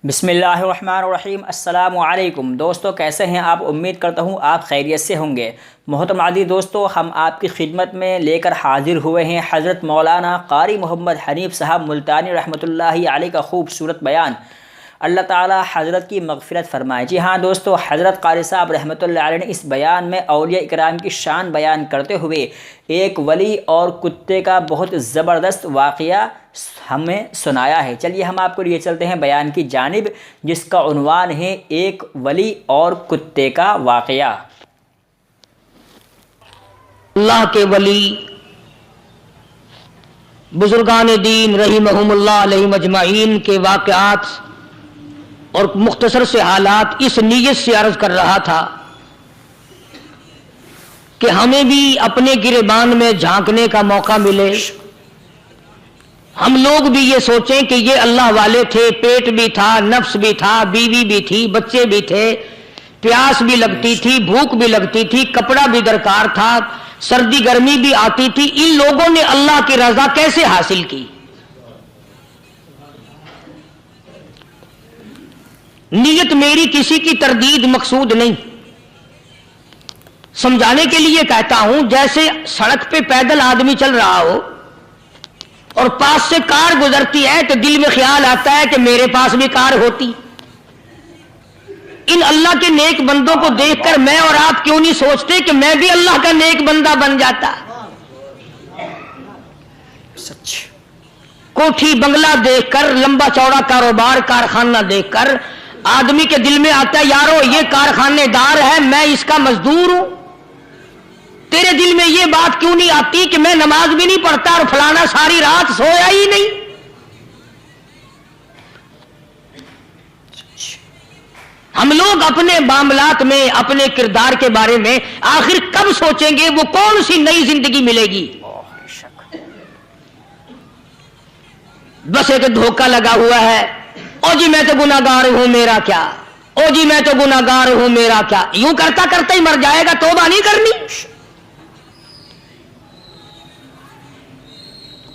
बिस्मिल्लाहिर्रहमानिर्रहीम। अस्सलामु अलैकुम दोस्तों, कैसे हैं आप? उम्मीद करता हूँ आप खैरियत से होंगे। मोहतरम आदि दोस्तों, हम आपकी खिदमत में लेकर हाजिर हुए हैं हज़रत मौलाना क़ारी मोहम्मद हनीफ़ साहब मुल्तानी रहमतुल्लाहि अलैह का खूबसूरत बयान। अल्लाह ताला हज़रत की मग़फ़िरत फ़रमाए। जी हाँ दोस्तों, हज़रत क़ारी साहब रहमतुल्लाहि अलैह ने इस बयान में औलिया इकराम की शान बयान करते हुए एक वली और कुत्ते का बहुत ज़बरदस्त वाक़या हमें सुनाया है। चलिए हम आपको लिए चलते हैं बयान की जानिब, जिसका उन्वान है एक वली और कुत्ते का वाक़या। अल्लाह के वली बुजुर्गान दीन रहीमहुमुल्लाह अलैहिम अजमाइन के वाक़यात और मुख्तसर से हालात इस नीयत से अर्ज कर रहा था कि हमें भी अपने गिरेबान में झांकने का मौका मिले। हम लोग भी ये सोचें कि ये अल्लाह वाले थे, पेट भी था, नफ्स भी था, बीवी भी थी, बच्चे भी थे, प्यास भी लगती थी, भूख भी लगती थी, कपड़ा भी दरकार था, सर्दी गर्मी भी आती थी। इन लोगों ने अल्लाह की रजा कैसे हासिल की? नीयत मेरी किसी की तरदीद मकसूद नहीं, समझाने के लिए कहता हूं। जैसे सड़क पे पैदल आदमी चल रहा हो और पास से कार गुजरती है तो दिल में ख्याल आता है कि मेरे पास भी कार होती। इन अल्लाह के नेक बंदों को देखकर मैं और आप क्यों नहीं सोचते कि मैं भी अल्लाह का नेक बंदा बन जाता? सच। कोठी बंगला देखकर, लंबा चौड़ा कारोबार कारखाना देखकर आदमी के दिल में आता है, यारो ये कारखानेदार है, मैं इसका मजदूर हूं। तेरे दिल में ये बात क्यों नहीं आती कि मैं नमाज भी नहीं पढ़ता और फलाना सारी रात सोया ही नहीं? हम लोग अपने मामलात में, अपने किरदार के बारे में आखिर कब सोचेंगे? वो कौन सी नई जिंदगी मिलेगी? बस एक धोखा लगा हुआ है, ओ जी मैं तो गुनाहगार हूं मेरा क्या, ओ जी मैं तो गुनाहगार हूं मेरा क्या। यूं करता करता ही मर जाएगा, तौबा नहीं करनी।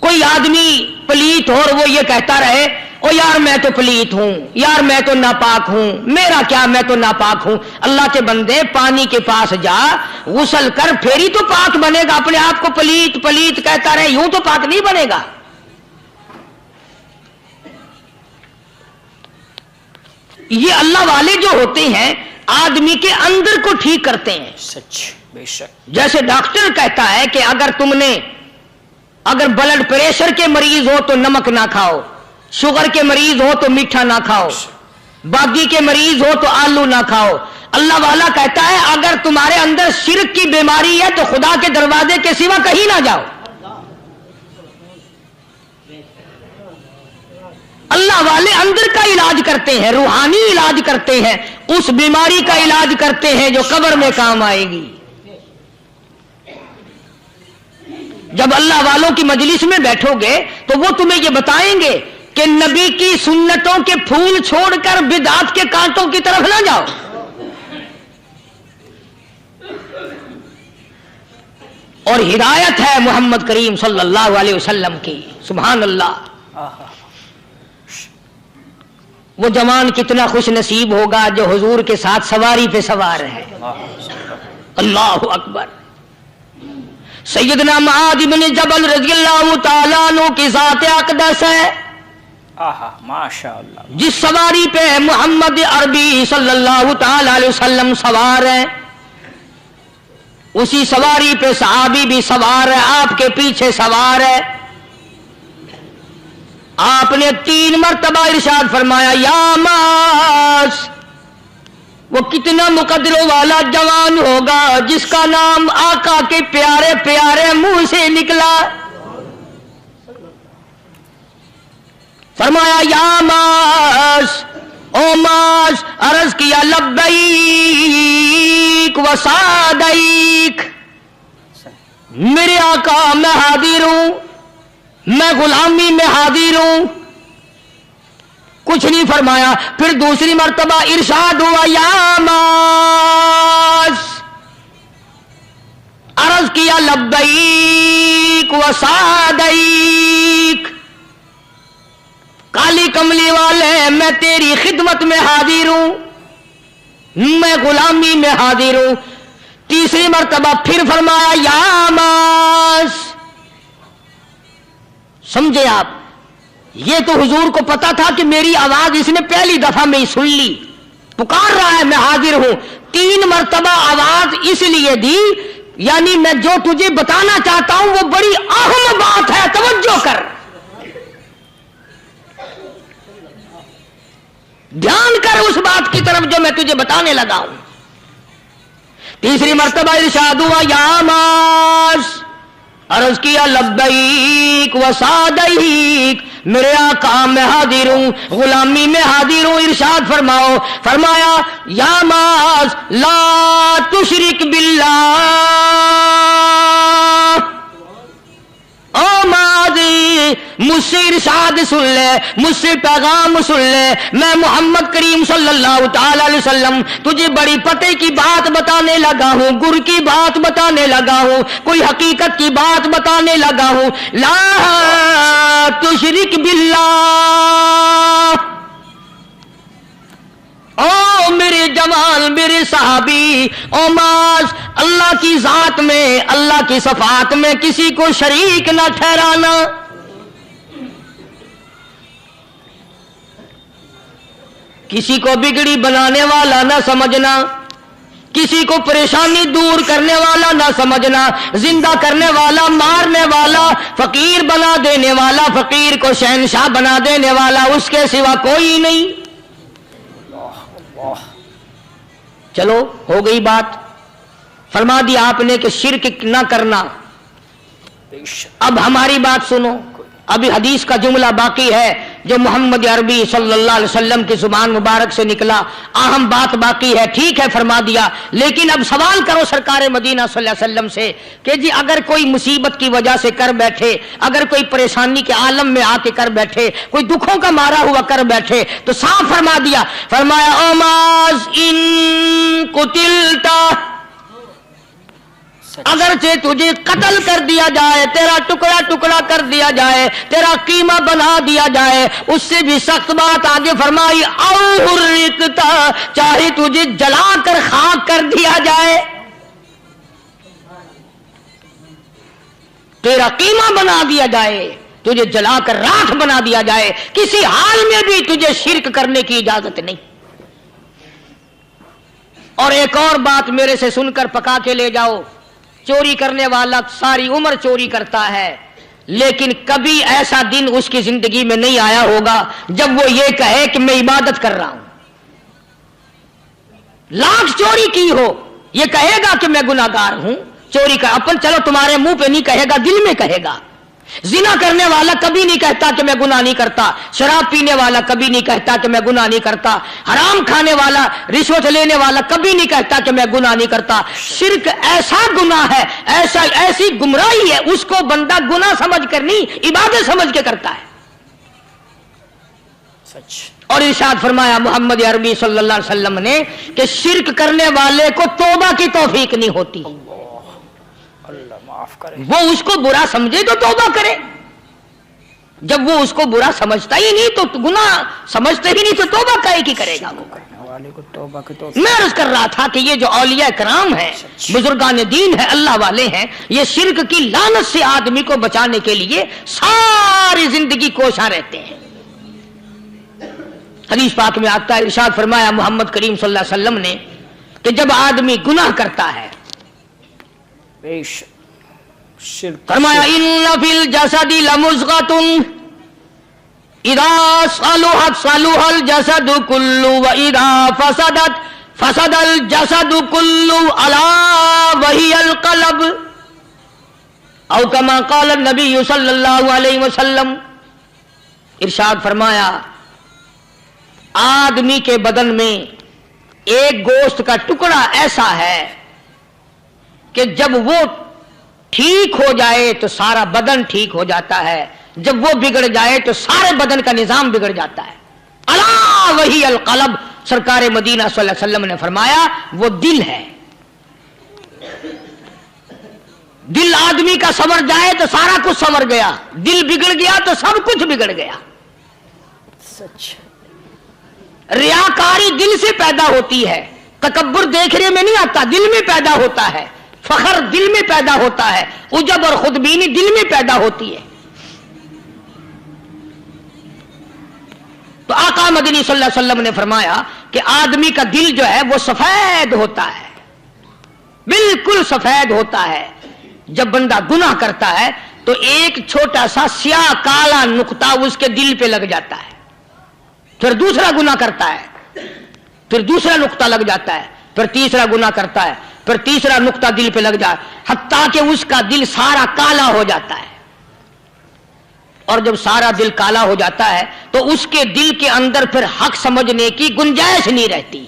कोई आदमी पलीत हो और वो ये कहता रहे, ओ यार मैं तो पलीत हूं, यार मैं तो नापाक हूं, मेरा क्या, मैं तो नापाक हूं। अल्लाह के बंदे पानी के पास जा, गुसल कर, फेरी तो पाक बनेगा। अपने आप को पलीत पलीत कहता रहे, यूं तो पाक नहीं बनेगा। ये अल्लाह वाले जो होते हैं आदमी के अंदर को ठीक करते हैं। सच, बेशक। जैसे डॉक्टर कहता है कि अगर ब्लड प्रेशर के मरीज हो तो नमक ना खाओ, शुगर के मरीज हो तो मीठा ना खाओ, बागी के मरीज हो तो आलू ना खाओ। अल्लाह वाला कहता है अगर तुम्हारे अंदर शिर्क की बीमारी है तो खुदा के दरवाजे के सिवा कहीं ना जाओ। अल्लाह वाले अंदर का इलाज करते हैं, रूहानी इलाज करते हैं, उस बीमारी का इलाज करते हैं जो कब्र में काम आएगी। जब अल्लाह वालों की मजलिस में बैठोगे तो वो तुम्हें ये बताएंगे कि नबी की सुन्नतों के फूल छोड़कर बिदअत के कांटों की तरफ ना जाओ। और हिदायत है मोहम्मद करीम सल्लल्लाहु अलैहि वसल्लम की। सुभान अल्लाह। वो जवान कितना खुश नसीब होगा जो हुजूर के साथ सवारी पे सवार है। अल्लाहु अकबर। सैयदना मुआज़ इब्न जबल रज़ियल्लाहु ताला अन्हु की ज़ात अक़दस है, माशाअल्लाह, जिस सवारी पे मोहम्मद अरबी सल्लल्लाहु ताला अलैहि वसल्लम सवार है, उसी सवारी पे सहाबी भी सवार है, आपके पीछे सवार है। आपने 3 मरतबा इरशाद फरमाया, या मास, वो कितना मुकद्दरों वाला जवान होगा जिसका नाम आका के प्यारे प्यारे मुंह से निकला। फरमाया या मास, ओ मास। अर्ज किया लब्बैक व सादैक, मेरे आका मैं हाजिर हूं, मैं गुलामी में हाजिर हूं। कुछ नहीं फरमाया। फिर दूसरी मर्तबा इरशाद हुआ, या मास। अर्ज किया लब्बैक व सादैक, کالی کملی والے میں تیری خدمت میں حاضر ہوں، میں غلامی میں حاضر ہوں۔ تیسری مرتبہ پھر فرمایا یا ماس۔ سمجھے آپ، یہ تو حضور کو پتا تھا کہ میری آواز اس نے پہلی دفعہ میں ہی سن لی، پکار رہا ہے میں حاضر ہوں۔ 3 مرتبہ آواز اس لیے دی، یعنی میں جو تجھے بتانا چاہتا ہوں وہ بڑی اہم بات ہے، توجہ کر، دھیان کر اس بات کی طرف جو میں تجھے بتانے لگا ہوں۔ تیسری مرتبہ ارشاد ہوا یا ماس، عرض کیا لبیک و سعدیک، میرے آقا میں حاضر ہوں، غلامی میں حاضر ہوں۔ ارشاد فرماؤ، فرمایا یا ماس لا تشرک باللہ، او ماضی مجھ سے ارشاد سن لے، مجھ سے پیغام سن لے، میں محمد کریم صلی اللہ تعالی علیہ وسلم تجھے بڑی پتے کی بات بتانے لگا ہوں، گر کی بات بتانے لگا ہوں، کوئی حقیقت کی بات بتانے لگا ہوں۔ لا تشرک باللہ، او میرے جوان، میرے صحابی، او ماس، اللہ کی ذات میں، اللہ کی صفات میں کسی کو شریک نہ ٹھہرانا۔ کسی کو بگڑی بنانے والا نہ سمجھنا، کسی کو پریشانی دور کرنے والا نہ سمجھنا، زندہ کرنے والا، مارنے والا، فقیر بنا دینے والا، فقیر کو شہنشاہ بنا دینے والا اس کے سوا کوئی نہیں۔ چلو ہو گئی بات، فرما دیا آپ نے کہ شرک نہ کرنا۔ اب ہماری بات سنو، ابھی حدیث کا جملہ باقی ہے جو محمد عربی صلی اللہ علیہ وسلم کی زبان مبارک سے نکلا، اہم بات باقی ہے، ٹھیک ہے فرما دیا، لیکن اب سوال کرو سرکار مدینہ صلی اللہ علیہ وسلم سے کہ جی اگر کوئی مصیبت کی وجہ سے کر بیٹھے، اگر کوئی پریشانی کے عالم میں آ کے کر بیٹھے، کوئی دکھوں کا مارا ہوا کر بیٹھے، تو صاف فرما دیا، فرمایا او ماز ان قتلتا، اگرچہ تجھے قتل کر دیا جائے، تیرا ٹکڑا ٹکڑا کر دیا جائے، تیرا قیمہ بنا دیا جائے، اس سے بھی سخت بات آگے فرمائی او حرقتا، چاہے تجھے جلا کر خاک کر دیا جائے، تیرا قیمہ بنا دیا جائے، تجھے جلا کر راکھ بنا دیا جائے، کسی حال میں بھی تجھے شرک کرنے کی اجازت نہیں۔ اور ایک اور بات میرے سے سن کر پکا کے لے جاؤ، چوری کرنے والا ساری عمر چوری کرتا ہے، لیکن کبھی ایسا دن اس کی زندگی میں نہیں آیا ہوگا جب وہ یہ کہے کہ میں عبادت کر رہا ہوں۔ لاکھ چوری کی ہو، یہ کہے گا کہ میں گناہگار ہوں، چوری کا اپن چلو تمہارے منہ پہ نہیں کہے گا، دل میں کہے گا۔ زنا کرنے والا کبھی نہیں کہتا کہ میں گناہ نہیں کرتا، شراب پینے والا کبھی نہیں کہتا کہ میں گناہ نہیں کرتا، حرام کھانے والا، رشوت لینے والا کبھی نہیں کہتا کہ میں گناہ نہیں کرتا۔ شرک ایسا گناہ ہے، ایسی گمراہی ہے، اس کو بندہ گناہ سمجھ کر نہیں عبادت سمجھ کے کرتا ہے۔ سچ۔ اور ارشاد فرمایا محمد عربی صلی اللہ علیہ وسلم نے کہ شرک کرنے والے کو توبہ کی توفیق نہیں ہوتی، اللہ معاف کرے، وہ اس کو برا سمجھے تو توبہ کرے، جب وہ اس کو برا سمجھتا ہی نہیں تو گناہ سمجھتا ہی نہیں تو توبہ کہے کی کرے گا وہ۔ کرنے والے کو توبہ کی توفیق۔ میں عرض کر رہا تھا کہ یہ جو اولیاء کرام ہیں، بزرگان دین ہیں، اللہ والے ہیں، یہ شرک کی لعنت سے آدمی کو بچانے کے لیے ساری زندگی کوشاں رہتے ہیں۔ حدیث پاک میں آتا ہے، ارشاد فرمایا محمد کریم صلی اللہ علیہ وسلم نے کہ جب آدمی گناہ کرتا ہے، فرمایا ان فی الجسد لمضغۃ اذا صلحت صلح الجسد كله واذا فسدت فسد الجسد كله الا وهي القلب، او كما قال النبي صلی اللہ علیہ وسلم۔ ارشاد فرمایا آدمی کے بدن میں ایک گوشت کا ٹکڑا ایسا ہے کہ جب وہ ٹھیک ہو جائے تو سارا بدن ٹھیک ہو جاتا ہے، جب وہ بگڑ جائے تو سارے بدن کا نظام بگڑ جاتا ہے۔ الا وہی القلب، سرکار مدینہ صلی اللہ علیہ وسلم نے فرمایا وہ دل ہے۔ دل آدمی کا سنور جائے تو سارا کچھ سنور گیا، دل بگڑ گیا تو سب کچھ بگڑ گیا۔ सच। रियाकारी दिल से पैदा होती है, तकब्बुर देखने में नहीं आता, दिल में पैदा होता है। फखर दिल में पैदा होता है, उजब और खुदबीनी दिल में पैदा होती है। तो आका मदनी सल्लल्लाहु अलैहि वसल्लम ने फरमाया कि आदमी का दिल जो है वो सफेद होता है, बिल्कुल सफेद होता है। जब बंदा गुनाह करता है तो एक छोटा सा स्याह काला नुक्ता उसके दिल पे लग जाता है, फिर दूसरा गुनाह करता है, फिर दूसरा नुक्ता लग जाता है, फिर तीसरा गुनाह करता है, फिर तीसरा नुक्ता दिल पे लग जाए, हत्ता कि उसका दिल सारा काला हो जाता है। और जब सारा दिल काला हो जाता है तो उसके दिल के अंदर फिर हक समझने की गुंजाइश नहीं रहती।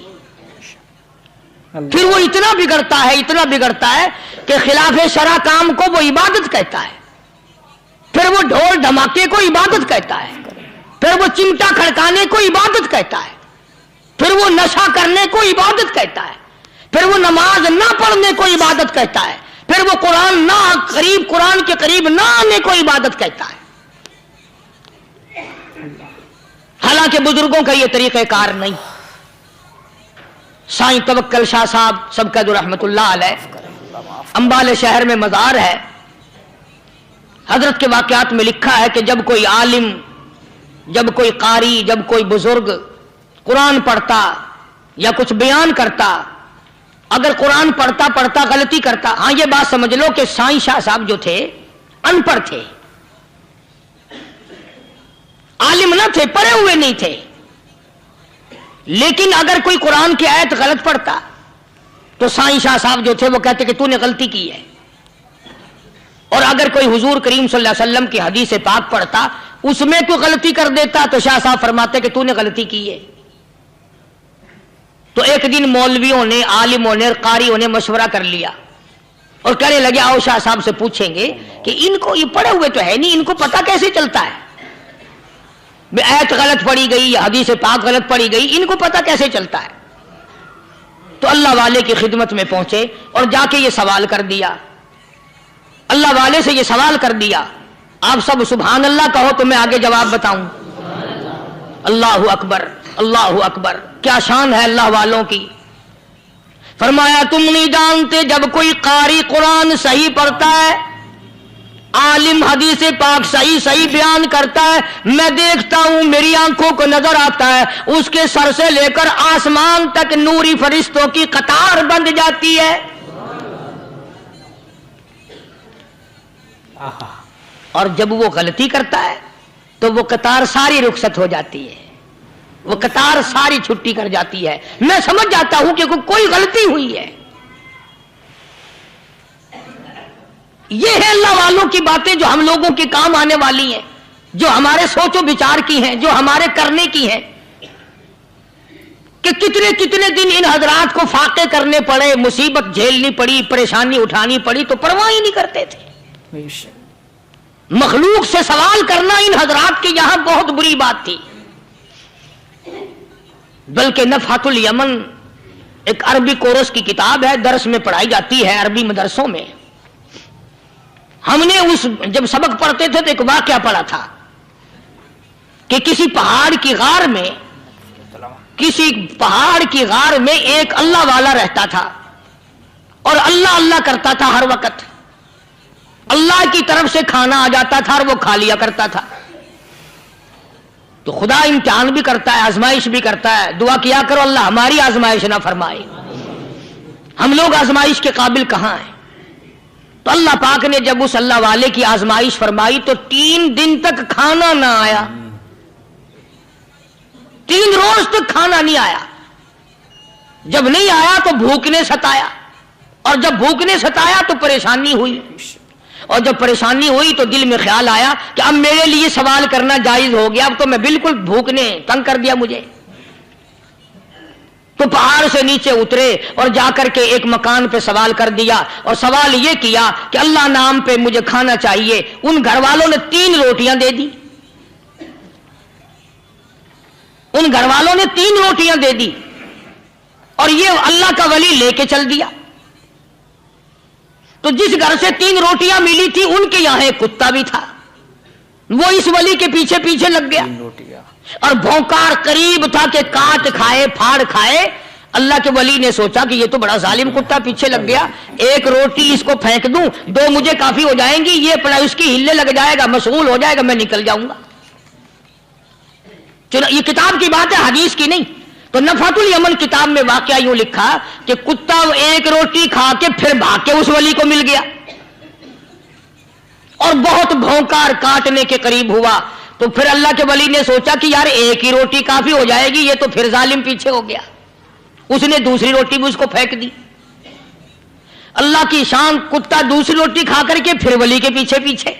फिर वो इतना बिगड़ता है, इतना बिगड़ता है कि खिलाफे शरा काम को वो इबादत कहता है, फिर वो ढोल धमाके को इबादत कहता है, फिर वो चिमटा खड़काने को इबादत कहता है, फिर वो नशा करने को इबादत कहता है, फिर वो नमाज ना पढ़ने को इबादत कहता है, फिर वो कुरान के करीब ना आने को इबादत कहता है। हालांकि बुजुर्गों का ये तरीक़ेकार नहीं। साईं तवक्कल शाह साहब सबका रहमतुल्लाह अलैह अंबाले शहर में मज़ार है। हजरत के वाक़यात में लिखा है कि जब कोई आलिम, जब कोई कारी, जब कोई बुजुर्ग कुरान पढ़ता या कुछ बयान करता, अगर कुरान पढ़ता पढ़ता गलती करता, हाँ ये बात समझ लो कि साईं शाह साहब जो थे अनपढ़ थे, आलिम न थे, पढ़े हुए नहीं थे, लेकिन अगर कोई कुरान की आयत गलत पढ़ता तो साईं शाह साहब जो थे वो कहते कि तूने गलती की है। और अगर कोई हुजूर करीम सल्लल्लाहु अलैहि वसल्लम की हदीस पाक पढ़ता, उसमें कोई गलती कर देता तो शाह साहब फरमाते कि तूने गलती की है। तो एक दिन मौलवियों ने, आलिमों ने, कारियों ने मशवरा कर लिया और कहने लगे आओ शाह साहब से पूछेंगे कि इनको, ये पढ़े हुए तो है नहीं, इनको पता कैसे चलता है, आयत गलत पढ़ी गई या हदीस पाक गलत पढ़ी गई, इनको पता कैसे चलता है। तो अल्लाह वाले की खिदमत में पहुंचे और जाके ये सवाल कर दिया, अल्लाह वाले से ये सवाल कर दिया। आप सब सुभान अल्लाह कहो तो मैं आगे जवाब बताऊं। अल्लाहु अकबर, अल्लाहु अकबर, क्या शान है अल्लाह वालों की। फरमाया तुम नहीं जानते जब कोई कारी कुरान सही पढ़ता है, आलिम हदीस पाक सही सही बयान करता है, मैं देखता हूं, मेरी आंखों को नजर आता है, उसके सर से लेकर आसमान तक नूरी फरिश्तों की कतार बंध जाती है। और जब वो गलती करता है तो वो कतार सारी रुखसत हो जाती है, वो कतार सारी छुट्टी कर जाती है। मैं समझ जाता हूं कि कोई गलती हुई है। ये है अल्लाह वालों की बातें जो हम लोगों के काम आने वाली हैं, जो हमारे सोचो विचार की हैं, जो हमारे करने की हैं। कि कितने कितने दिन इन हजरात को फाके करने पड़े, मुसीबत झेलनी पड़ी, परेशानी उठानी पड़ी, तो परवाह ही नहीं करते थे। मखलूक से सवाल करना इन हजरात के यहां बहुत बुरी बात थी। बल्कि नफ़हतुल यमन एक अरबी कोर्स की किताब है, दर्स में पढ़ाई जाती है अरबी मदरसों में। हमने जब सबक पढ़ते थे तो एक वाकया पढ़ा था कि किसी पहाड़ की गार में एक अल्लाह वाला रहता था और अल्लाह अल्लाह करता था हर वक्त। अल्लाह की तरफ से खाना आ जाता था और वो खा लिया करता था। तो खुदा इम्तिहान भी करता है, आजमाइश भी करता है। दुआ किया करो अल्लाह हमारी आजमाइश ना फरमाए, हम लोग आजमाइश के काबिल कहां हैं। तो अल्लाह पाक ने जब उस अल्लाह वाले की आजमाइश फरमाई तो 3 दिन तक खाना ना आया, 3 रोज तक खाना नहीं आया। जब नहीं आया तो भूख ने सताया, और जब भूख ने सताया तो परेशानी हुई, और जब परेशानी हुई तो दिल में ख्याल आया कि अब मेरे लिए सवाल करना जायज हो गया, अब तो मैं बिल्कुल, भूख ने तंग कर दिया मुझे। तो पहाड़ से नीचे उतरे और जाकर के एक मकान पे सवाल कर दिया, और सवाल ये किया कि अल्लाह नाम पे मुझे खाना चाहिए। उन घर वालों ने 3 रोटियां दे दी, उन घर वालों ने 3 रोटियां दे दी, और ये अल्लाह का वली लेके चल दिया। तो जिस घर से 3 रोटियां मिली थी उनके यहां एक कुत्ता भी था, وہ اس ولی کے پیچھے پیچھے لگ گیا اور بھونکار قریب تھا کہ کاٹ کھائے پھاڑ کھائے. اللہ کے ولی نے سوچا کہ یہ تو بڑا ظالم کتا پیچھے لگ گیا, ایک روٹی اس کو پھینک دوں, 2 مجھے کافی ہو جائیں گی, یہ پڑا اس کی ہلے لگ جائے گا, مشغول ہو جائے گا, میں نکل جاؤں گا. چلو یہ کتاب کی بات ہے, حدیث کی نہیں. تو نفحۃ الیمن کتاب میں واقعہ یوں لکھا کہ کتا ایک روٹی کھا کے پھر بھاگ کے اس ولی کو مل گیا اور بہت بھونکار کاٹنے کے قریب ہوا. تو پھر اللہ کے ولی نے سوچا کہ یار ایک ہی روٹی کافی ہو جائے گی, یہ تو پھر ظالم پیچھے ہو گیا. اس نے دوسری روٹی بھی اس کو پھینک دی. اللہ کی شان, کتا دوسری روٹی کھا کر کے پھر ولی کے پیچھے پیچھے.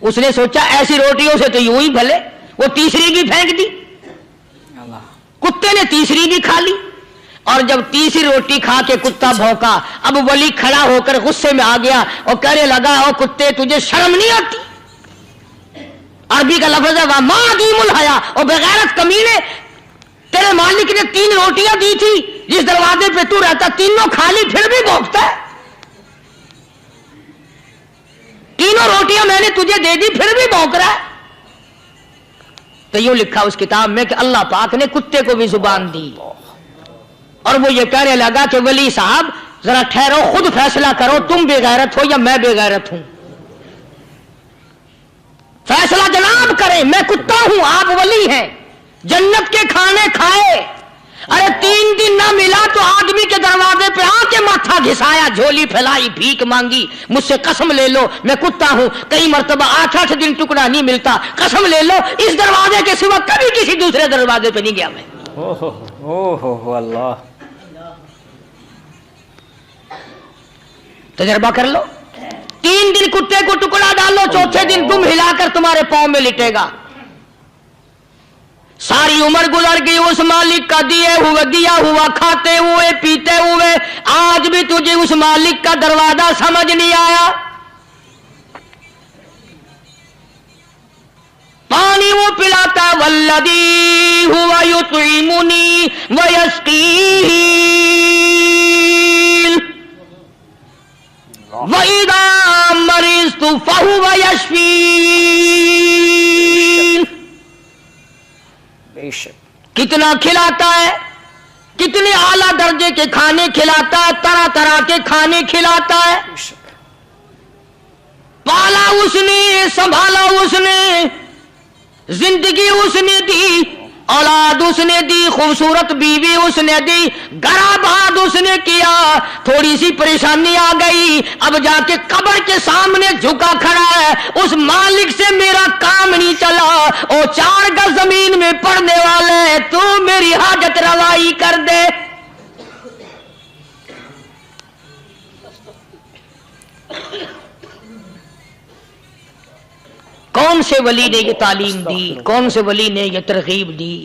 اس نے سوچا ایسی روٹیوں سے تو یوں ہی بھلے, وہ تیسری بھی پھینک دی. کتے نے تیسری بھی کھا لی اور جب تیسری روٹی کھا کے کتا بھونکا, اب ولی کھڑا ہو کر غصے میں آ گیا اور کہنے لگا, او کتے تجھے شرم نہیں آتی؟ عربی کا لفظ ہے وَمَا عَدِيمُ الْحَيَا, اور بغیرت کمینے, تیرے مالک نے 3 روٹیاں دی تھی, جس دروازے پہ تو رہتا تینوں کھا لی, پھر بھی بھونکتا ہے. 3 روٹیاں میں نے تجھے دے دی, پھر بھی بھونک رہا ہے. تو یوں لکھا اس کتاب میں کہ اللہ پاک نے کتے کو بھی زبان دی اور وہ یہ کہنے لگا کہ ولی صاحب ذرا ٹھہرو, خود فیصلہ کرو, تم بے غیرت ہو یا میں بے غیرت ہوں. فیصلہ جناب کریں, میں کتا ہوں, آپ ولی ہیں, جنت کے کھانے کھائے, ارے 3 دن نہ ملا تو آدمی کے دروازے پہ آ کے ماتھا گھسایا, جھولی پھیلائی, بھیک مانگی, مجھ سے قسم لے لو میں کتا ہوں, کئی مرتبہ 8 دن ٹکڑا نہیں ملتا, قسم لے لو اس دروازے کے سوا کبھی کسی دوسرے دروازے پہ نہیں گیا میں. اللہ, تجربہ کر لو. 3 دن کتے کو ٹکڑا ڈالو, چوتھے دن دم ہلا کر تمہارے پاؤں میں لٹے گا. ساری عمر گزر گئی اس مالک کا دیا ہوا کھاتے ہوئے پیتے ہوئے, آج بھی تجھے اس مالک کا دروازہ سمجھ نہیں آیا. پانی وہ پلاتا والذی ہوا یطعمنی ویسقین وَإِذَا مَرِضْتُ فَهُوَ يَشْفِينِ. کتنا کھلاتا ہے, کتنے اعلیٰ درجے کے کھانے کھلاتا ہے, طرح طرح کے کھانے کھلاتا ہے. پالا اس نے, سنبھالا اس نے, زندگی اس نے دی, اولاد اس نے دی, خوبصورت بیوی اس نے دی, گھر آباد اس نے کیا. تھوڑی سی پریشانی آ گئی, اب جا کے قبر کے سامنے جھکا کھڑا ہے, اس مالک سے میرا کام نہیں چلا, او 4 گز زمین میں پڑنے والے, تو میری حاجت روائی کر دے. کون سے ولی نے یہ تعلیم دی, کون سے ولی نے یہ ترغیب دی؟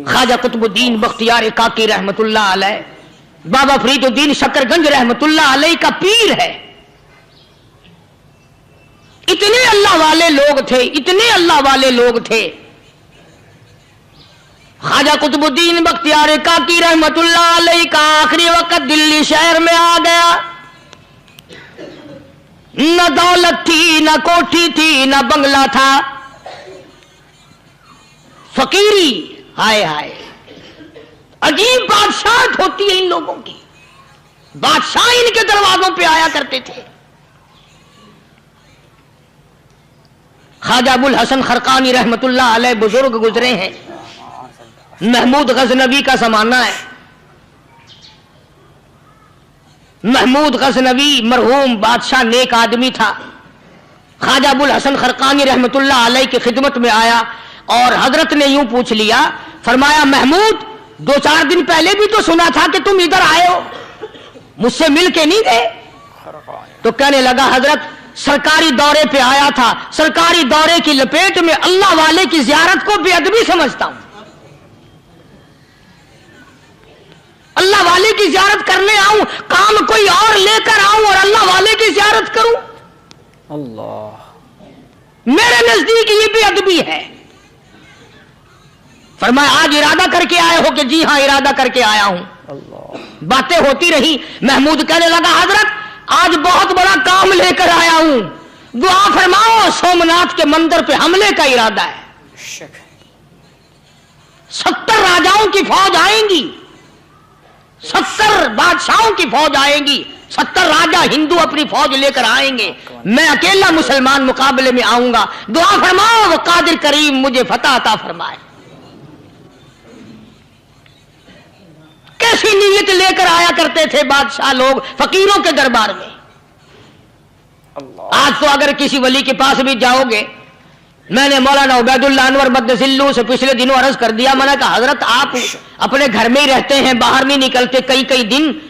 خواجہ قطب الدین بختیار کاکی رحمت اللہ علیہ, بابا فرید الدین شکر گنج رحمت اللہ علیہ کا پیر ہے. اتنے اللہ والے لوگ تھے, اتنے اللہ والے لوگ تھے. خواجہ قطب الدین بختیار کاکی رحمت اللہ علیہ کا آخری وقت دلی شہر میں آ گیا. نہ دولت تھی, نہ کوٹھی تھی, نہ بنگلہ تھا, فقیری. ہائے ہائے, عجیب بادشاہت ہوتی ہے ان لوگوں کی. بادشاہ ان کے دروازوں پہ آیا کرتے تھے. خواجہ ابو الحسن خرقانی رحمت اللہ علیہ بزرگ گزرے ہیں. محمود غزنوی کا زمانہ ہے. محمود غزنوی مرحوم بادشاہ نیک آدمی تھا. خواجہ ابو الحسن خرقانی رحمت اللہ علیہ کی خدمت میں آیا اور حضرت نے یوں پوچھ لیا, فرمایا محمود 2-4 دن پہلے بھی تو سنا تھا کہ تم ادھر آئے ہو, مجھ سے مل کے نہیں گئے؟ تو کہنے لگا حضرت سرکاری دورے پہ آیا تھا, سرکاری دورے کی لپیٹ میں اللہ والے کی زیارت کو بے ادبی سمجھتا ہوں. اللہ والے کی زیارت کرنے آؤں, کام کوئی اور لے کر آؤں اور اللہ والے کی زیارت کروں؟ اللہ, میرے نزدیک یہ بے ادبی ہے. فرمایا آج ارادہ کر کے آئے ہو؟ کہ جی ہاں ارادہ کر کے آیا ہوں. باتیں ہوتی رہی. محمود کہنے لگا حضرت آج بہت بڑا کام لے کر آیا ہوں, दुआ फरमाओ, सोमनाथ के मंदिर पे हमले का इरादा है। 70 राजाओं की फौज आएंगी, 70 बादशाहों की फौज आएंगी, 70 राजा हिंदू अपनी फौज लेकर आएंगे, मैं अकेला मुसलमान मुकाबले में आऊंगा। दुआ फरमाओ, वो कादिर करीम मुझे फतह अता फरमाए। कैसी नीयत लेकर आया करते थे बादशाह लोग फकीरों के दरबार में। आज तो अगर किसी वली के पास भी जाओगे, मैंने मौलाना उबैदुल्लाह अनवर मद्दसिल्लू से पिछले दिनों अर्ज कर दिया, मैंने कहा हजरत आप अपने घर में ही रहते हैं, बाहर नहीं निकलते, कई कई दिन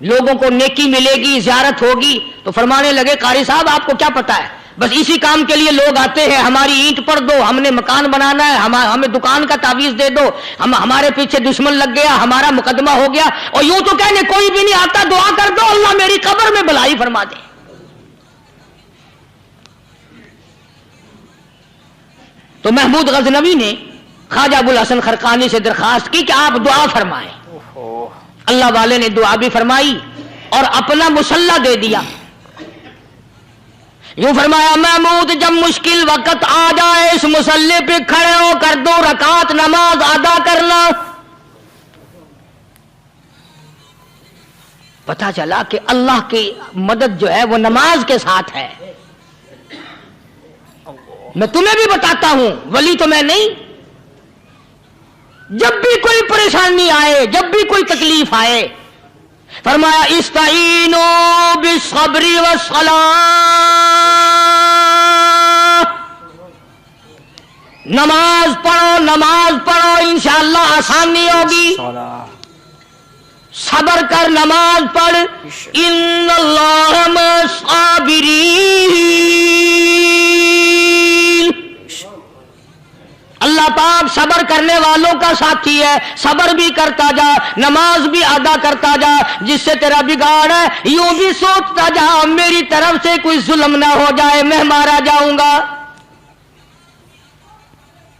लोगों को नेकी मिलेगी, ज़ियारत होगी। तो फरमाने लगे, कारी साहब आपको क्या पता है, बस इसी काम के लिए लोग आते हैं, हमारी ईंट पर दो, हमने मकान बनाना है, हमें दुकान का तावीज दे दो, हमारे पीछे दुश्मन लग गया, हमारा मुकदमा हो गया, और यूं तो कहने कोई भी नहीं आता, दुआ कर दो अल्लाह मेरी कब्र में भलाई फरमा दे। तो महमूद गजनवी ने ख्वाजा अबुल हसन खरकानी से दरखास्त की कि आप दुआ फरमाएं। अल्लाह वाले ने दुआ भी फरमाई और अपना मुसल्ला दे दिया। यूं फरमाया, महमूद जब मुश्किल वक्त आ जाए इस मुसल्ले पे खड़े होकर 2 रकात नमाज अदा करना। पता चला कि अल्लाह की मदद जो है वो नमाज के साथ है। मैं तुम्हें भी बताता हूं, वली तो मैं नहीं, जब भी कोई परेशानी आए, जब भी कोई तकलीफ आए, फरमाया इस्ताईनो बिस्सब्री वस्सलाह, नमाज पढ़ो इंशाअल्लाह आसानी होगी। सबर कर, नमाज पढ़, इन्नल्लाह मस्साबिरीन, अल्लाह पाक सबर करने वालों का साथी है। सबर भी करता जा, नमाज भी अदा करता जा, जिससे तेरा बिगाड़ है यूं भी सोचता जा मेरी तरफ से कोई जुल्म ना हो जाए, मैं मारा जाऊंगा।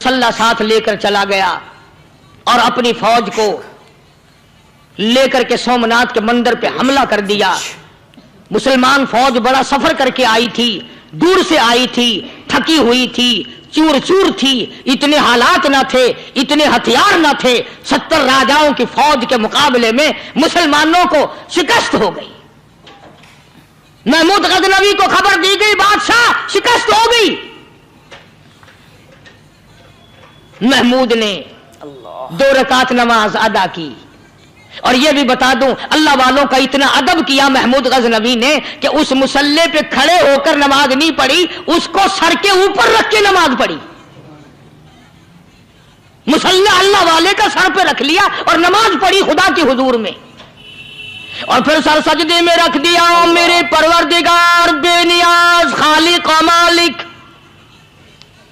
सल्ला साथ लेकर चला गया और अपनी फौज को लेकर के सोमनाथ के मंदिर पे हमला कर दिया। मुसलमान फौज बड़ा सफर करके आई थी, दूर से आई थी, थकी हुई थी, चूर चूर थी, इतने हालात ना थे, इतने हथियार ना थे। 70 राजाओं की फौज के मुकाबले में मुसलमानों को शिकस्त हो गई। महमूद गजनवी को खबर दी गई, बादशाह शिकस्त हो गई। महमूद ने 2 रकात नमाज अदा की। और यह भी बता दूं, अल्लाह वालों का इतना अदब किया महमूद गजनवी ने कि उस मुसल्ले पे खड़े होकर नमाज नहीं पढ़ी, उसको सर के ऊपर रख के नमाज पढ़ी। मुसल्ला अल्लाह वाले का सर पे रख लिया और नमाज पढ़ी खुदा के हुजूर में, और फिर सर सजदे में रख दिया। मेरे परवरदिगार बेनियाज खालिक व मालिक,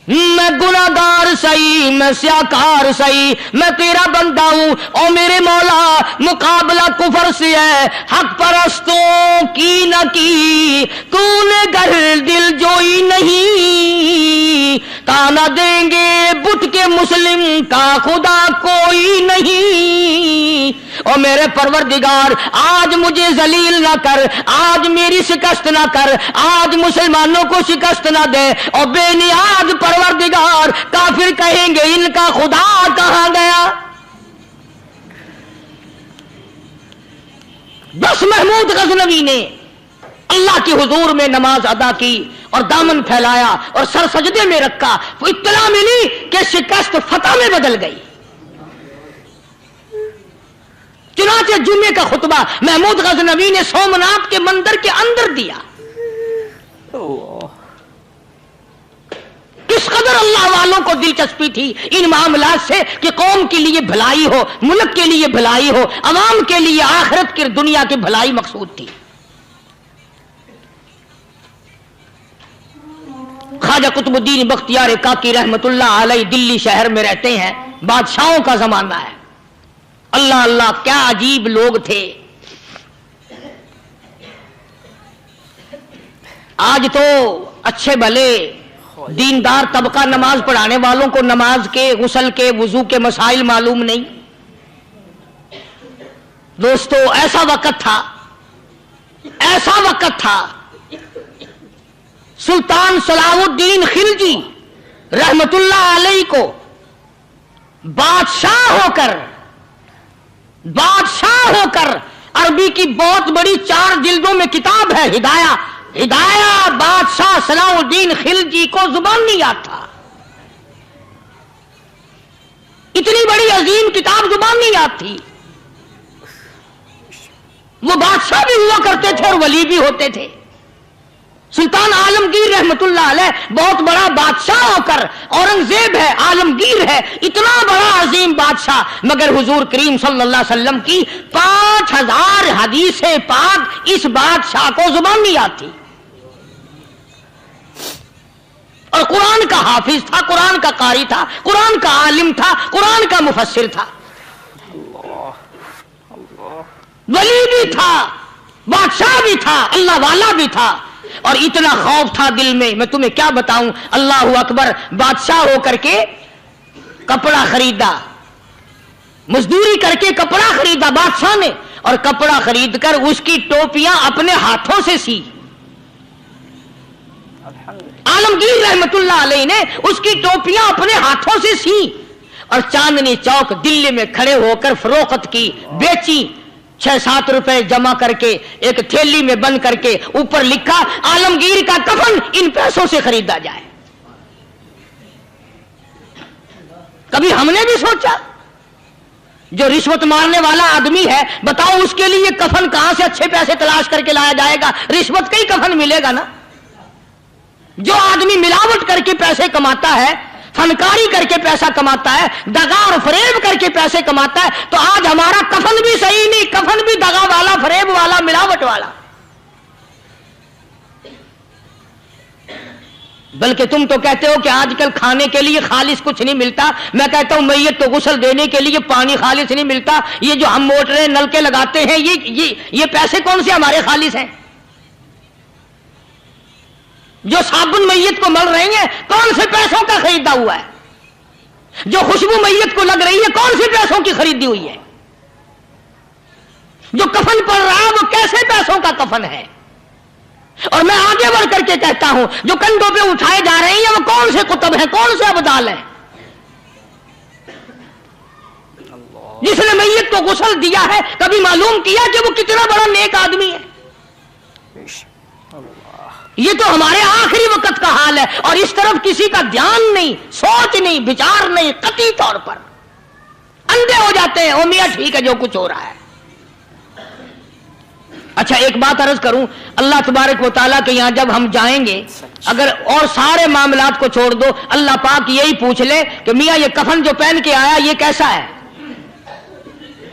मैं गुनाहगार सही, मैं स्याकार सही, मैं तेरा बंदा हूं। और मेरे मौला, मुकाबला कुफर से है, हक परस्तों की न की तूने घर दिल जोई नहीं, ताना देंगे बुत के मुस्लिम का खुदा कोई नहीं। और मेरे परवरदिगार आज मुझे जलील ना कर, आज मेरी शिकस्त ना कर, आज मुसलमानों को शिकस्त ना दे। और बेनियाज परवरदिगार, काफिर कहेंगे इनका खुदा कहां गया। बस महमूद गजनवी ने अल्लाह के हुजूर में नमाज अदा की और दामन फैलाया और सर सजदे में रखा। तो इत्तला मिली कि शिकस्त फतह में बदल गई। चुनाचे जुम्मे का खुतबा महमूद गजनवी ने सोमनाथ के मंदिर के अंदर दिया। किस कदर अल्लाह वालों को दिलचस्पी थी इन मामलात से कि कौम के लिए भलाई हो, मुल्क के लिए भलाई हो, अवाम के लिए आखिरत की दुनिया की भलाई मकसूद थी। ख्वाजा कुतुबुद्दीन बख्तियार काकी रहमतुल्लाह अलैह दिल्ली शहर में रहते हैं। बादशाहों का जमाना है। अल्लाह अल्लाह, क्या अजीब लोग थे। आज तो अच्छे भले दीनदार तबका नमाज पढ़ाने वालों को नमाज के, गुस्ल के, वुजू के मसाइल मालूम नहीं। दोस्तों, ऐसा वक्त था सुल्तान सलाहुद्दीन खिलजी रहमतुल्लाह अलैह को बादशाह होकर अरबी की बहुत बड़ी 4 जिल्दों में किताब है हिदाया बादशाह सलाहुद्दीन खिलजी को जुबान नहीं आता। इतनी बड़ी अजीम किताब जुबान नहीं आती। वो बादशाह भी हुआ करते थे और वली भी होते थे। सुल्तान आलमगीर रहमतुल्लाह अलैह बहुत बड़ा बादशाह होकर, औरंगजेब है, आलमगीर है, इतना बड़ा अजीम बादशाह, मगर हुजूर करीम सल्लल्लाहु अलैहि वसल्लम की 5000 हदीसें पाक इस बादशाह को जुबान नहीं आती। और कुरान का हाफिज था, कुरान का कारी था, कुरान का आलिम था, कुरान का मुफस्सिर था, वली भी था, बादशाह भी था, अल्लाह वाला भी था। और इतना खौफ था दिल में, मैं तुम्हें क्या बताऊं। अल्लाह अकबर, बादशाह होकर के कपड़ा खरीदा, मजदूरी करके कपड़ा खरीदा बादशाह ने, और कपड़ा खरीद कर उसकी टोपियां अपने हाथों से सी। आलमगीर रहमतुल्लाह अलैह ने उसकी टोपियां अपने हाथों से सी और चांदनी चौक दिल्ली में खड़े होकर फरोख्त की, बेची। 6-7 रुपए जमा करके एक थैली में बंद करके ऊपर लिखा आलमगीर का कफन इन पैसों से खरीदा जाए। कभी हमने भी सोचा जो रिश्वत मारने वाला आदमी है, बताओ उसके लिए कफन कहां से अच्छे पैसे तलाश करके लाया जाएगा? रिश्वत का ही कफन मिलेगा ना। जो आदमी मिलावट करके पैसे कमाता है, फनकारी करके पैसा कमाता है, दगा और फरेब करके पैसे कमाता है, तो आज हमारा कफन भी सही नहीं, कफन भी दगा वाला, फरेब वाला, मिलावट वाला। बल्कि तुम तो कहते हो कि आजकल खाने के लिए खालिस कुछ नहीं मिलता। मैं कहता हूं मैयत को गुस्ल देने के लिए पानी खालिस नहीं मिलता। ये जो हम मोटरें नलके लगाते हैं, ये पैसे कौन से हमारे खालिस हैं? जो साबुन मैयत को मल रही है, कौन से पैसों का खरीदा हुआ है? जो खुशबू मैयत को लग रही है, कौन से पैसों की खरीदी हुई है? जो कफन पड़ रहा है, वो कैसे पैसों का कफन है? और मैं आगे बढ़ करके कहता हूं, जो कंधों पे उठाए जा रहे हैं, वो कौन से कुतुब हैं, कौन से अबदाल हैं? जिसने मैयत को गुस्ल दिया है, कभी मालूम किया कि वो कितना बड़ा नेक आदमी है? ये तो हमारे आखिरी वक्त का हाल है, और इस तरफ किसी का ध्यान नहीं, सोच नहीं, विचार नहीं, कतई तौर पर अंधे हो जाते हैं। ओ मियां ठीक है जो कुछ हो रहा है। अच्छा, एक बात अर्ज करूं, अल्लाह तबारक व तआला के यहां जब हम जाएंगे, अगर और सारे मामलात को छोड़ दो, अल्लाह पाक यही पूछ ले कि मियां ये कफन जो पहन के आया ये कैसा है?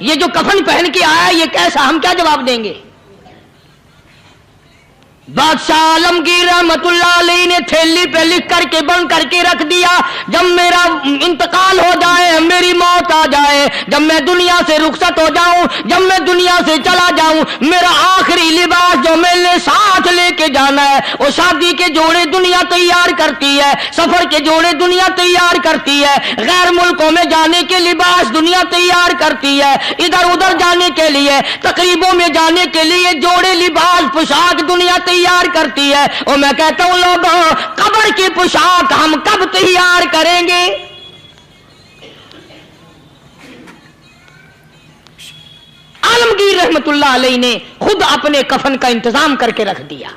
ये जो कफन पहन के आया ये कैसा? हम क्या जवाब देंगे? बादशाह आलमगीर रहमतुल्लाह अलैह ने थैली पे लिख करके बंद करके रख दिया, जब मेरा इंतकाल हो जाए, मेरी मौत आ जाए, जब मैं दुनिया से रुखसत हो जाऊं, जब मैं दुनिया से चला जाऊं, मेरा आखिरी लिबास जो मैंने साथ लेके जाना है, वो शादी के जोड़े दुनिया तैयार करती है, सफर के जोड़े दुनिया तैयार करती है, गैर मुल्कों में जाने के लिबास दुनिया तैयार करती है, इधर उधर जाने के लिए, तकरीबों में जाने के लिए जोड़े लिबास पोशाक दुनिया तैयार करती है। और मैं कहता हूं लोगों, कब्र की पोशाक हम कब तैयार करेंगे? आलमगीर रहमतुल्लाह अलैह ने खुद अपने कफन का इंतजाम करके रख दिया।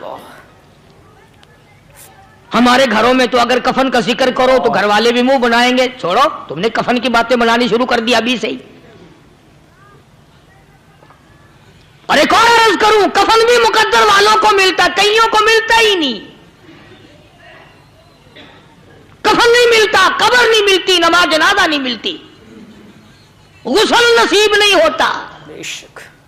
हमारे घरों में तो अगर कफन का जिक्र करो तो घर वाले भी मुंह बनाएंगे, छोड़ो तुमने कफन की बातें बनानी शुरू कर दी अभी से ही। और एक और अर्ज करूं, कफन भी मुकद्दर वालों को मिलता, कईयों को मिलता ही नहीं। कफन नहीं मिलता, कब्र नहीं मिलती, नमाज जनाजा नहीं मिलती, गुस्ल नसीब नहीं होता।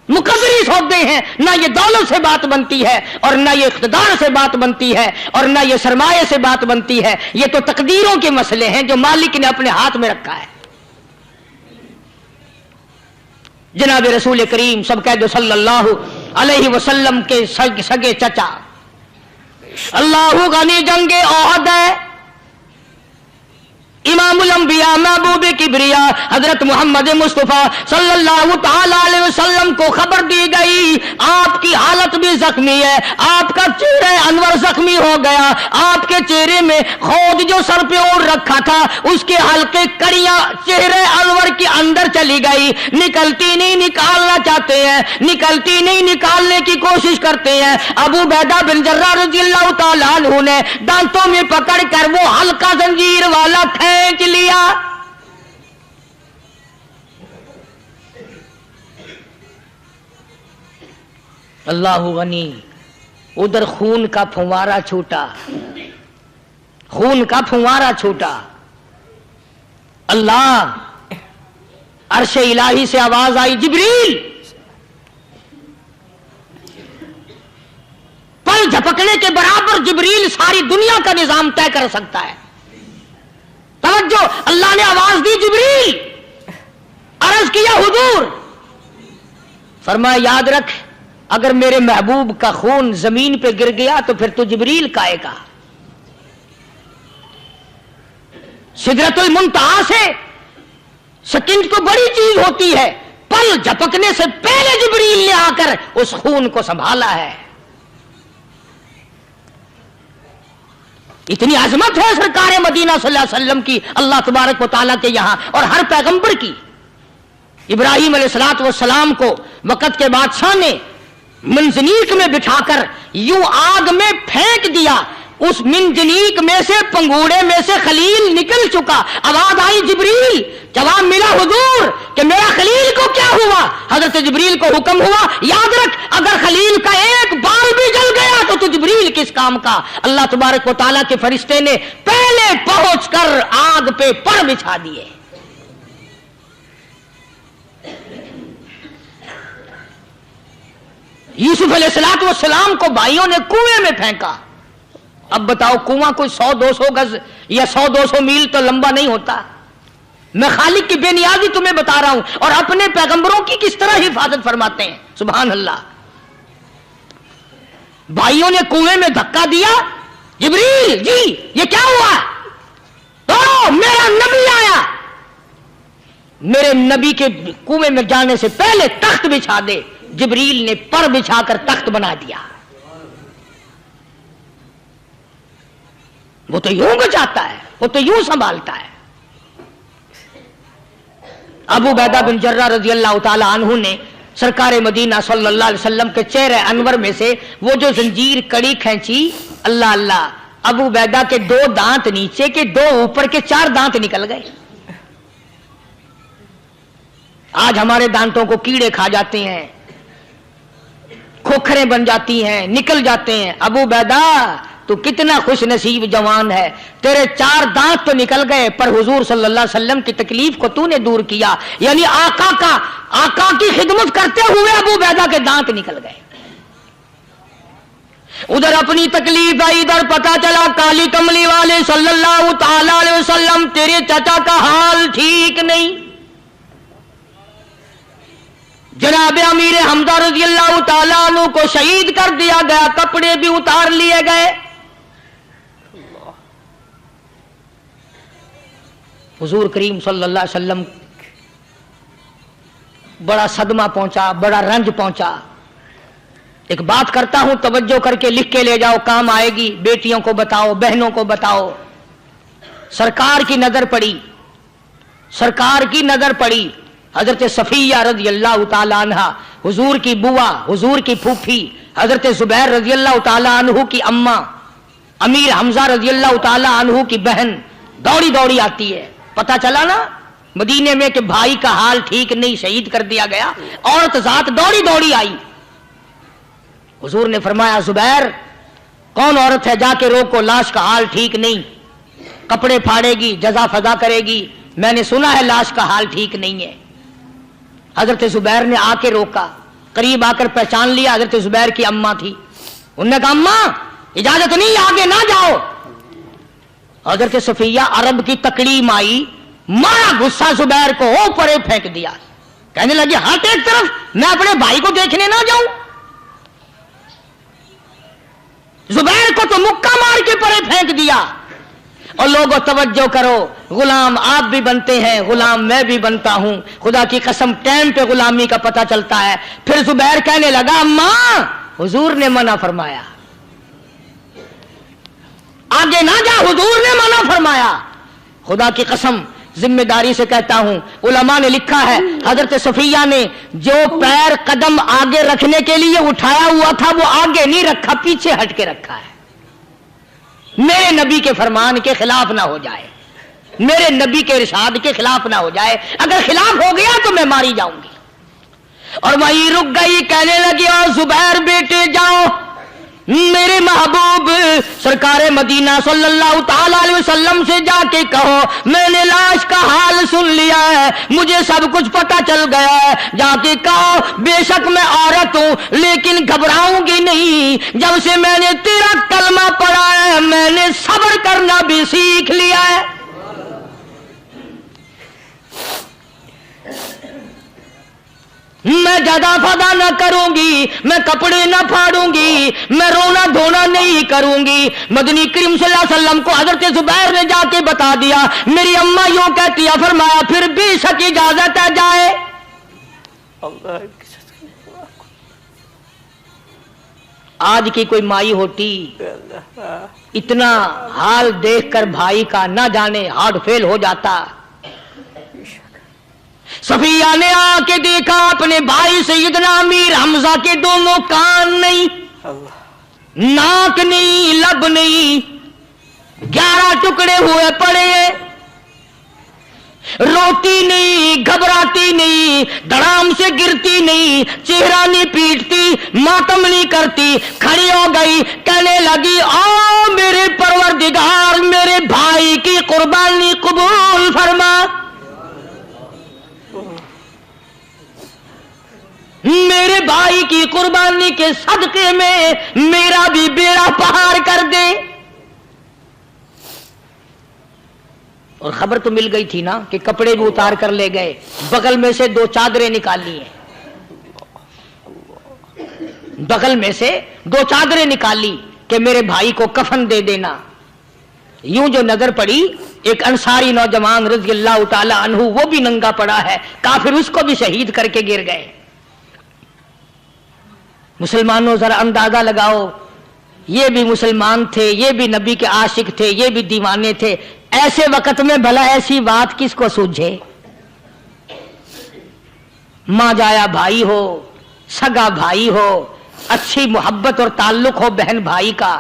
मुकद्दरी सौदे हैं, ना ये दौलत से बात बनती है, और ना ये इख्तिदार से बात बनती है, और ना ये सरमाए से बात बनती है। ये तो तकदीरों के मसले हैं जो मालिक ने अपने हाथ में रखा है। जनाब रसूल करीम सब कह दो सल्लल्लाहु अलैहि वसल्लम के सगे चचा, अल्लाह गनी जंगे ओहद है, इमामुल अंबिया महबूब किबरिया हजरत मोहम्मद मुस्तफा सल्लल्लाहु ताला अलैहि वसल्लम को खबर दी गई, आपकी हालत भी जख्मी है, आपका चेहरा अनवर जख्मी हो गया, आपके चेहरे में खोद जो सर पे ओढ़ रखा था उसके हल्के कड़ियां चेहरे अनवर के अंदर चली गई, निकलती नहीं, निकालना चाहते हैं, निकलती नहीं, निकालने की कोशिश करते हैं। अबू बैदा बिन जर्राह रज़ियल्लाहु ताला अन्हु ने दांतों में पकड़ कर वो हल्का जंजीर वाला खींच लिया। अल्लाहु गनी, उधर खून का फुवारा छूटा, खून का फुवारा छूटा। अल्लाह, अर्श इलाही से आवाज आई, जिब्रील। पल झपकने के बराबर जिब्रील सारी दुनिया का निजाम तय कर सकता है। तवज्जो, अल्लाह ने आवाज दी, जिब्रील। अर्ज किया, हुजूर। फरमाया, याद रख, अगर मेरे महबूब का खून जमीन पे गिर गया तो फिर तू जिब्रील का आएगा। सिदरतुल मुंतहा से सेकंड को बड़ी चीज होती है, पल झपकने से पहले जिब्रील ने आकर उस खून को संभाला है। इतनी अजमत है सरकार मदीना सल्लल्लाहु अलैहि वसल्लम की, अल्लाह तबारक व तआला के यहां और हर पैगंबर की। इब्राहिम अलैहिस्सलातु वस्सलाम को वक़्त के बादशाह ने मंजनीक में बिठाकर यूं आग में फेंक दिया, उस मिंजनीक में से, पंगूड़े में से खलील निकल चुका। आवाज आई, जिब्रील। जवाब मिला, हुजूर, कि मेरा खलील को क्या हुआ? हजरत जिब्रील को हुक्म हुआ, याद रख, अगर खलील का एक बाल भी जल गया तो तू जिब्रील किस काम का? अल्लाह तबारक व तआला के फरिश्ते ने पहले पहुंचकर आग पे पर बिछा दिए। यूसुफ अलैहिस्सलातु वस्सलाम को भाइयों ने कुएं में फेंका। अब बताओ, कुआं कोई 100-200 गज या 100-200 मील तो लंबा नहीं होता। मैं खालिक की बेनियाजी तुम्हें बता रहा हूं, और अपने पैगंबरों की किस तरह हिफाजत फरमाते हैं। सुभान अल्लाह। भाइयों ने कुएं में धक्का दिया, जिब्रील जी ये क्या हुआ? तो मेरा नबी आया। मेरे नबी के कुएं में जाने से पहले तख्त बिछा दे। जिब्रील ने पर बिछाकर तख्त बना दिया। वो तो यूं बचाता है, वो तो यूं संभालता है। अबू बैदा बिन जर्राह रज़ियल्लाहु ताला अन्हु ने सरकार मदीना सल्लल्लाहु अलैहि वसल्लम के चेहरे अनवर में से वो जो जंजीर कड़ी खींची, अल्लाह अल्लाह, अबू बैदा के 2 दांत नीचे के, 2 ऊपर के, 4 दांत निकल गए। आज हमारे दांतों को कीड़े खा जाते हैं, खोखरें बन जाती हैं, निकल जाते हैं। अबू बैदा, तू कितना खुश नसीब जवान है, तेरे 4 दांत तो निकल गए, पर हुजूर सल्लल्लाहु अलैहि वसल्लम की तकलीफ को तूने दूर किया। यानी आका की खिदमत करते हुए अबू बैदा के दांत निकल गए। उधर अपनी तकलीफ आई, इधर पता चला काली कमली वाले सल्लल्लाहु ताला अलैहि वसल्लम, तेरे चाचा का हाल ठीक नहीं। जनाब अमीर हमजा रज़ियल्लाहु ताला अन्हु को शहीद कर दिया गया, कपड़े भी उतार लिए गए। हुजूर करीम सल्लल्लाहु अलैहि वसल्लम बड़ा सदमा पहुंचा, बड़ा रंज पहुंचा। एक बात करता हूं, तवज्जो करके लिख के ले जाओ, काम आएगी। बेटियों को बताओ, बहनों को बताओ। सरकार की नजर पड़ी, सरकार की नजर पड़ी। हजरत सफिया रज़ियल्लाहु ताला अन्हा, हुजूर की बुआ, हुजूर की फूफी, हजरत जुबैर रज़ियल्लाहु ताला अन्हु की अम्मा, अमीर हमजा रज़ियल्लाहु ताला अन्हु की बहन दौड़ी दौड़ी आती है। पता चला ना मदीने में कि भाई का हाल ठीक नहीं, शहीद कर दिया गया। औरत जात दौड़ी दौड़ी आई। हुजूर ने फरमाया, जुबैर, कौन औरत है, जाके रोको, लाश का हाल ठीक नहीं, कपड़े फाड़ेगी, जजा फजा करेगी, मैंने सुना है लाश का हाल ठीक नहीं है। हजरत जुबैर ने आके रोका, करीब आकर पहचान लिया, हजरत जुबैर की अम्मा थी। उन्होंने कहा, अम्मा इजाजत नहीं, आगे ना जाओ। हजरत सफिया अरब की तकलीम आई, मारा गुस्सा जुबैर को, ओ परे फेंक दिया। कहने लगी, हट एक तरफ, मैं अपने भाई को देखने ना जाऊं। जुबैर को तो मुक्का मार के परे फेंक दिया। اور لوگوں توجہ کرو، غلام آپ بھی بنتے ہیں، غلام میں بھی بنتا ہوں، خدا کی قسم ٹائم پہ غلامی کا پتہ چلتا ہے۔ پھر زبیر کہنے لگا اماں حضور نے منع فرمایا، آگے نہ جا، حضور نے منع فرمایا۔ خدا کی قسم ذمہ داری سے کہتا ہوں، علماء نے لکھا ہے حضرت صفیہ نے جو پیر قدم آگے رکھنے کے لیے اٹھایا ہوا تھا وہ آگے نہیں رکھا، پیچھے ہٹ کے رکھا ہے، میرے نبی کے فرمان کے خلاف نہ ہو جائے، میرے نبی کے ارشاد کے خلاف نہ ہو جائے، اگر خلاف ہو گیا تو میں ماری جاؤں گی۔ اور وہیں رک گئی، کہنے لگی اور زبیر بیٹے جاؤ، میرے محبوب سرکار مدینہ صلی اللہ تعالی علیہ وسلم سے جا کے کہو میں نے لاش کا حال سن لیا ہے، مجھے سب کچھ پتہ چل گیا ہے، جا کے کہو بے شک میں عورت ہوں لیکن گھبراؤں گی نہیں، جب سے میں نے تیرا کلمہ پڑھا ہے میں نے صبر کرنا بھی سیکھ لیا ہے۔ میں جدا فدا نہ کروں گی، میں کپڑے نہ پھاڑوں گی، میں رونا دھونا نہیں کروں گی۔ مدنی کریم صلی اللہ علیہ وسلم کو حضرت زبیر نے جا کے بتا دیا، میری اماں یوں کہتی ہے، فرمایا پھر بے شک اجازت ہے جائے۔ آج کی کوئی مائی ہوتی اتنا حال دیکھ کر بھائی کا نہ جانے ہارٹ فیل ہو جاتا۔ صفیہ نے آ کے دیکھا اپنے بھائی سیدنا امیر حمزہ کے دونوں کان نہیں، ناک نہیں، لب نہیں، 11 ٹکڑے ہوئے پڑے، روتی نہیں، گھبراتی نہیں، دھڑام سے گرتی نہیں، چہرہ نہیں پیٹتی، ماتم نہیں کرتی، کھڑی ہو گئی، کہنے لگی او میرے پروردگار میرے بھائی کی قربانی قبول فرما، میرے بھائی کی قربانی کے صدقے میں میرا بھی بیڑا پہاڑ کر دے۔ اور خبر تو مل گئی تھی نا کہ کپڑے بھی اتار کر لے گئے، بغل میں سے 2 چادریں نکالی ہیں، بغل میں سے 2 چادریں نکالی کہ میرے بھائی کو کفن دے دینا۔ یوں جو نظر پڑی ایک انصاری نوجوان رضی اللہ تعالی عنہ، وہ بھی ننگا پڑا ہے، کافر اس کو بھی شہید کر کے گر گئے۔ مسلمانوں ذرا اندازہ لگاؤ، یہ بھی مسلمان تھے، یہ بھی نبی کے عاشق تھے، یہ بھی دیوانے تھے، ایسے وقت میں بھلا ایسی بات کس کو سوجھے؟ ماں جایا بھائی ہو، سگا بھائی ہو، اچھی محبت اور تعلق ہو بہن بھائی کا،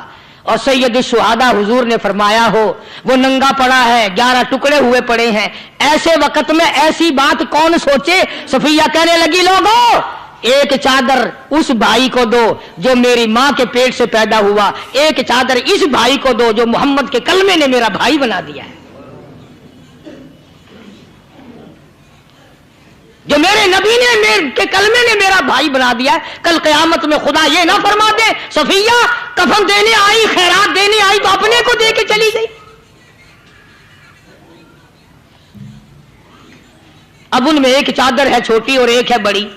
اور سید الشہداء حضور نے فرمایا ہو وہ ننگا پڑا ہے، 11 ٹکڑے ہوئے پڑے ہیں، ایسے وقت میں ایسی بات کون سوچے؟ صفیہ کہنے لگی لوگوں ایک چادر اس بھائی کو دو جو میری ماں کے پیٹ سے پیدا ہوا، ایک چادر اس بھائی کو دو جو محمد کے کلمے نے میرا بھائی بنا دیا ہے، جو میرے نبی نے کے کلمے نے میرا بھائی بنا دیا ہے۔ کل قیامت میں خدا یہ نہ فرما دے صفیہ کفن دینے آئی، خیرات دینے آئی تو اپنے کو دے کے چلی گئی۔ اب ان میں ایک چادر ہے چھوٹی اور ایک ہے بڑی،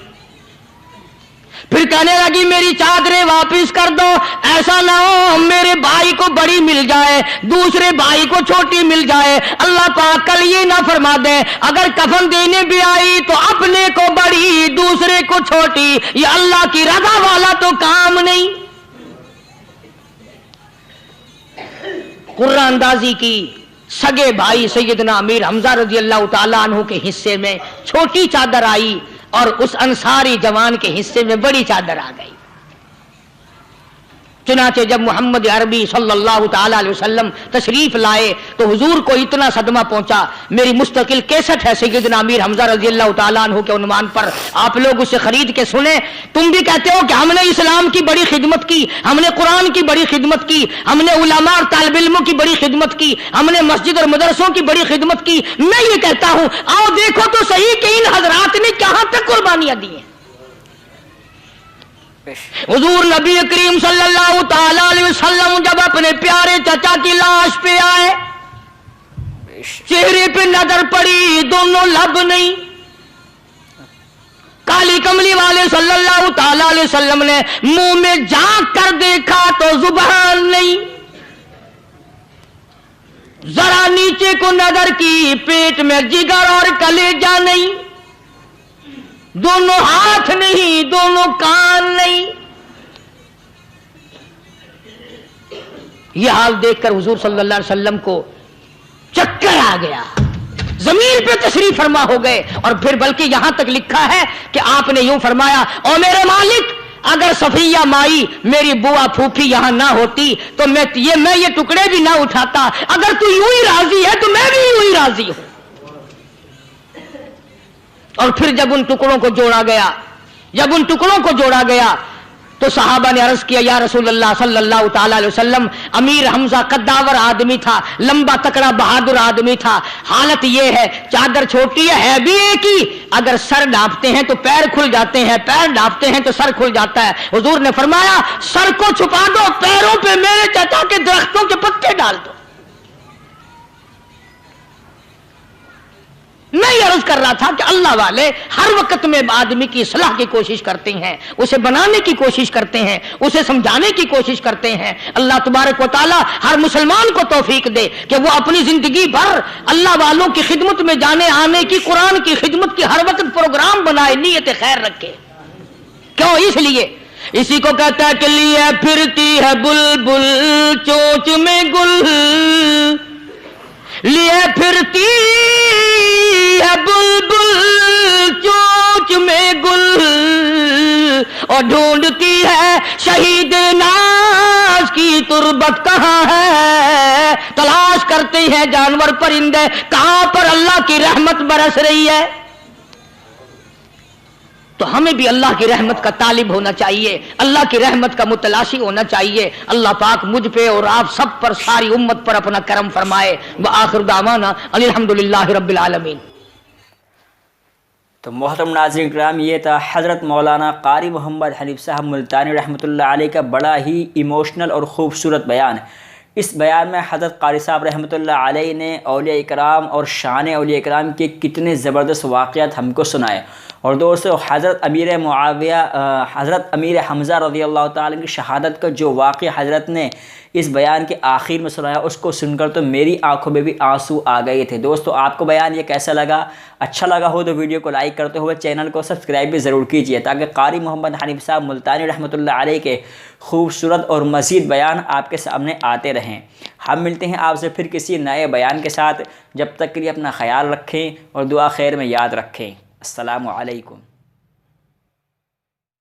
پھر کہنے لگی میری چادریں واپس کر دو، ایسا نہ ہو میرے بھائی کو بڑی مل جائے دوسرے بھائی کو چھوٹی مل جائے، اللہ پاک کل یہ نہ فرما دے اگر کفن دینے بھی آئی تو اپنے کو بڑی دوسرے کو چھوٹی، یہ اللہ کی رضا والا تو کام نہیں۔ قرآن اندازی کی، سگے بھائی سیدنا امیر حمزہ رضی اللہ تعالیٰ عنہ کے حصے میں چھوٹی چادر آئی اور اس انصاری جوان کے حصے میں بڑی چادر آ گئی۔ چنانچہ جب محمد عربی صلی اللہ تعالی علیہ وسلم تشریف لائے تو حضور کو اتنا صدمہ پہنچا، میری مستقل کیسٹ ہے سیدنا امیر حمزہ رضی اللہ تعالیٰ عنہ کے عنوان پر، آپ لوگ اسے خرید کے سنیں۔ تم بھی کہتے ہو کہ ہم نے اسلام کی بڑی خدمت کی، ہم نے قرآن کی بڑی خدمت کی، ہم نے علماء اور طالب علموں کی بڑی خدمت کی، ہم نے مسجد اور مدرسوں کی بڑی خدمت کی۔ میں یہ کہتا ہوں آؤ دیکھو تو صحیح کہ ان حضرات نے کہاں تک قربانیاں دی ہیں۔ حضور نبی کریم صلی اللہ تعالی علیہ وسلم جب اپنے پیارے چچا کی لاش پہ آئے، چہرے پہ نظر پڑی دونوں لب نہیں، کالی کملی والے صلی اللہ تعالی علیہ وسلم نے منہ میں جھانک کر دیکھا تو زبان نہیں، ذرا نیچے کو نظر کی، پیٹ میں جگر اور کلیجہ نہیں، دونوں ہاتھ نہیں، دونوں کان نہیں۔ یہ حال دیکھ کر حضور صلی اللہ علیہ وسلم کو چکر آ گیا، زمین پہ تشریف فرما ہو گئے، اور پھر بلکہ یہاں تک لکھا ہے کہ آپ نے یوں فرمایا، او میرے مالک، اگر صفیہ مائی میری بوا پھوپھی یہاں نہ ہوتی تو میں یہ ٹکڑے بھی نہ اٹھاتا، اگر تو یوں ہی راضی ہے تو میں بھی یوں ہی راضی ہوں۔ اور پھر جب ان ٹکڑوں کو جوڑا گیا تو صحابہ نے عرض کیا، یا رسول اللہ صلی اللہ تعالی علیہ وسلم، امیر حمزہ قداور آدمی تھا، لمبا تکڑا بہادر آدمی تھا، حالت یہ ہے چادر چھوٹی ہے بھی ایک ہی، اگر سر ڈھانپتے ہیں تو پیر کھل جاتے ہیں، پیر ڈھانپتے ہیں تو سر کھل جاتا ہے۔ حضور نے فرمایا، سر کو چھپا دو، پیروں پہ میرے چچا کے درختوں کے پتے ڈال دو۔ میں یہ عرض کر رہا تھا کہ اللہ والے ہر وقت میں آدمی کی اصلاح کی کوشش کرتے ہیں، اسے بنانے کی کوشش کرتے ہیں، اسے سمجھانے کی کوشش کرتے ہیں۔ اللہ تبارک و تعالی ہر مسلمان کو توفیق دے کہ وہ اپنی زندگی بھر اللہ والوں کی خدمت میں جانے آنے کی، قرآن کی خدمت کی ہر وقت پروگرام بنائے، نیت خیر رکھے۔ کیوں؟ اس لیے، اسی کو کہتا ہے کہ لیے پھرتی ہے بلبل چونچ میں گل، لیے پھرتی ہے بلبل چونچ میں گل، اور ڈھونڈتی ہے شہید ناز کی تربت کہاں ہے، تلاش کرتے ہیں جانور پرندے کہاں پر اللہ کی رحمت برس رہی ہے۔ تو ہمیں بھی اللہ کی رحمت کا طالب ہونا چاہیے، اللہ کی رحمت کا متلاشی ہونا چاہیے۔ اللہ پاک مجھ پہ اور آپ سب پر، ساری امت پر اپنا کرم فرمائے۔ وآخر دعوانا الحمدللہ رب العالمین۔ تو محترم ناظرین کرام، یہ تھا حضرت مولانا قاری محمد حنیف صاحب ملتانی رحمۃ اللہ علیہ کا بڑا ہی ایموشنل اور خوبصورت بیان۔ اس بیان میں حضرت قاری صاحب رحمۃ اللہ علیہ نے اولیاء اکرام اور شان اولیاء اکرام کے کتنے زبردست واقعات ہم کو سنائے۔ اور دوستو، حضرت امیر معاویہ، حضرت امیر حمزہ رضی اللہ تعالیٰ کی شہادت کا جو واقعہ حضرت نے اس بیان کے آخر میں سنایا، اس کو سن کر تو میری آنکھوں میں بھی آنسو آ گئے تھے۔ دوستو، آپ کو بیان یہ کیسا لگا؟ اچھا لگا ہو تو ویڈیو کو لائک کرتے ہوئے چینل کو سبسکرائب بھی ضرور کیجیے، تاکہ قاری محمد حنیف صاحب ملتانی رحمۃ اللہ علیہ کے خوبصورت اور مزید بیان آپ کے سامنے آتے رہیں۔ ہم ملتے ہیں آپ سے پھر کسی نئے بیان کے ساتھ، جب تک کے لیے اپنا خیال رکھیں اور دعا خیر میں یاد رکھیں۔ السلام علیکم۔